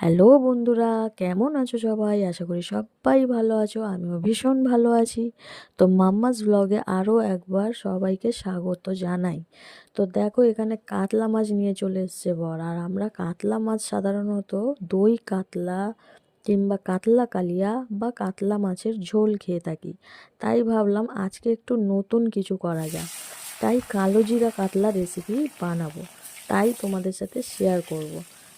Hello বন্ধুরা, কেমন আছো সবাই? আশা করি সবাই ভালো আছো। আমিও ভীষণ ভালো আছি। তো মাম্মাস ব্লগে আরও একবার সবাইকে স্বাগত জানাই। তো দেখো, এখানে কাতলা মাছ নিয়ে চলে এসছে বর। আর আমরা কাতলা মাছ সাধারণত দই কাতলা কিংবা কাতলা কালিয়া বা কাতলা মাছের ঝোল খেয়ে থাকি। তাই ভাবলাম আজকে একটু নতুন কিছু করা যায়। তাই কালো জিরা কাতলা রেসিপি বানাবো। তাই তোমাদের সাথে শেয়ার করব।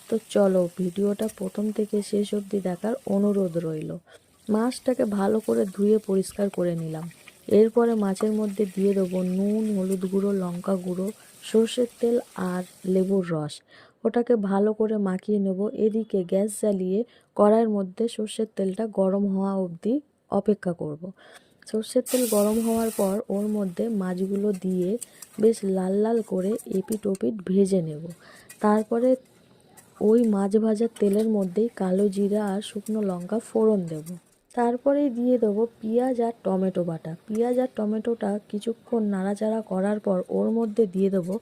তো চলো, ভিডিওটা প্রথম থেকে শেষ অবধি দেখার অনুরোধ রইল। মাছটাকে ভালো করে ধুয়ে পরিষ্কার করে নিলাম। এরপরে মাছের মধ্যে দিয়ে দেবো নুন, হলুদ গুঁড়ো, লঙ্কা গুঁড়ো, সর্ষের তেল আর লেবুর রস। ওটাকে ভালো করে মাখিয়ে নেব। এদিকে গ্যাস জ্বালিয়ে কড়াইয়ের মধ্যে সর্ষের তেলটা গরম হওয়া অবধি অপেক্ষা করব। সর্ষের তেল গরম হওয়ার পর ওর মধ্যে মাছগুলো দিয়ে বেশ লাল লাল করে এপিট ওপিট ভেজে নেব। তারপরে ওই মাছ ভাজার তেলের মধ্যেই কালো জিরা আর শুকনো লঙ্কা ফোড়ন দেব। তারপরেই দিয়ে দেবো পেঁয়াজ আর টমেটো বাটা। পেঁয়াজ আর টমেটোটা কিছুক্ষণ নাড়াচাড়া করার পর ওর মধ্যে দিয়ে দেবো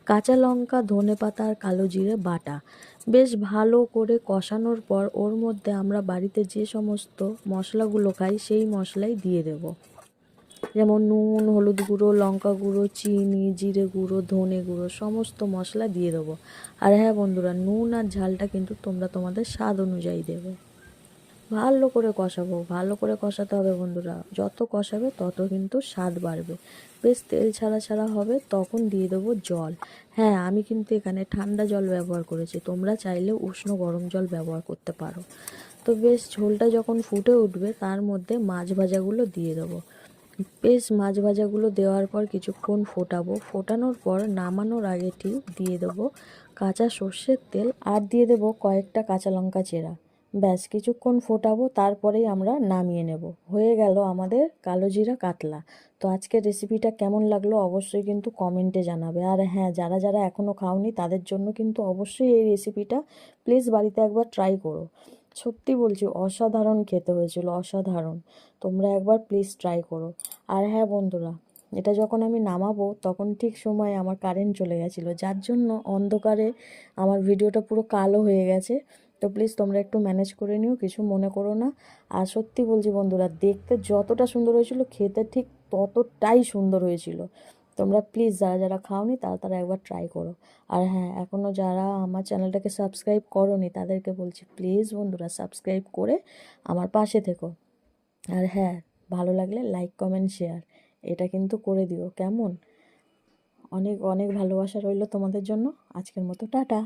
কাঁচা লঙ্কা, ধনেপাতা আর কালো জিরে বাটা। বেশ ভালো করে কষানোর পর ওর মধ্যে আমরা বাড়িতে যে সমস্ত মশলাগুলো খাই সেই মশলাই দিয়ে দেবো, যেমন নুন, হলুদ গুঁড়ো, লঙ্কা গুঁড়ো, চিনি, জিরে গুঁড়ো, ধনে গুঁড়ো, সমস্ত মশলা দিয়ে দেবো। আর হ্যাঁ বন্ধুরা, নুন আর ঝালটা কিন্তু তোমরা তোমাদের স্বাদ অনুযায়ী দেবে। ভালো করে কষাবো, ভালো করে কষাতে হবে বন্ধুরা। যত কষাবে তত কিন্তু স্বাদ বাড়বে। বেশ তেল ছাড়া ছাড়া হবে, তখন দিয়ে দেবো জল। হ্যাঁ, আমি কিন্তু এখানে ঠান্ডা জল ব্যবহার করেছি, তোমরা চাইলে উষ্ণ গরম জল ব্যবহার করতে পারো। তো বেশ ঝোলটা যখন ফুটে উঠবে তার মধ্যে মাছ ভাজাগুলো দিয়ে দেবো। বেশ মাছ ভাজাগুলো দেওয়ার পর কিছুক্ষণ ফোটাবো। ফোটানোর পর নামানোর আগে ঠিক দিয়ে দেবো কাঁচা সর্ষের তেল আর দিয়ে দেবো কয়েকটা কাঁচা লঙ্কা চেরা। ব্যাস কিছুক্ষণ ফোটাবো, তারপরেই আমরা নামিয়ে নেব। হয়ে গেল আমাদের কালো জিরা কাতলা। তো আজকের রেসিপিটা কেমন লাগলো অবশ্যই কিন্তু কমেন্টে জানাবে। আর হ্যাঁ, যারা যারা এখনও খাওনি তাদের জন্য কিন্তু অবশ্যই এই রেসিপিটা প্লিজ বাড়িতে একবার ট্রাই করো। সত্যি বলছি, অসাধারণ খেতে হয়েছিল, অসাধারণ। তোমরা একবার প্লিজ ট্রাই করো। আর হ্যাঁ বন্ধুরা, এটা যখন আমি নামাবো তখন ঠিক সময়ে আমার কারেন্ট চলে গেছিলো, যার জন্য অন্ধকারে আমার ভিডিওটা পুরো কালো হয়ে গেছে। তো প্লিজ তোমরা একটু ম্যানেজ করে নিও, কিছু মনে করো না। আর সত্যি বলছি বন্ধুরা, দেখতে যতটা সুন্দর হয়েছিল খেতে ঠিক ততটাই সুন্দর হয়েছিল। তোমরা প্লিজ যারা যারা খাওনি তারা তারা একবার ট্রাই করো। আর হ্যাঁ, এখনও যারা আমার চ্যানেলটাকে সাবস্ক্রাইব করোনি তাদেরকে বলছি প্লিজ বন্ধুরা সাবস্ক্রাইব করে আমার পাশে থেকো। আর হ্যাঁ, ভালো লাগলে লাইক, কমেন্ট, শেয়ার এটা কিন্তু করে দিও, কেমন? অনেক অনেক ভালোবাসা রইল তোমাদের জন্য। আজকের মতো টাটা।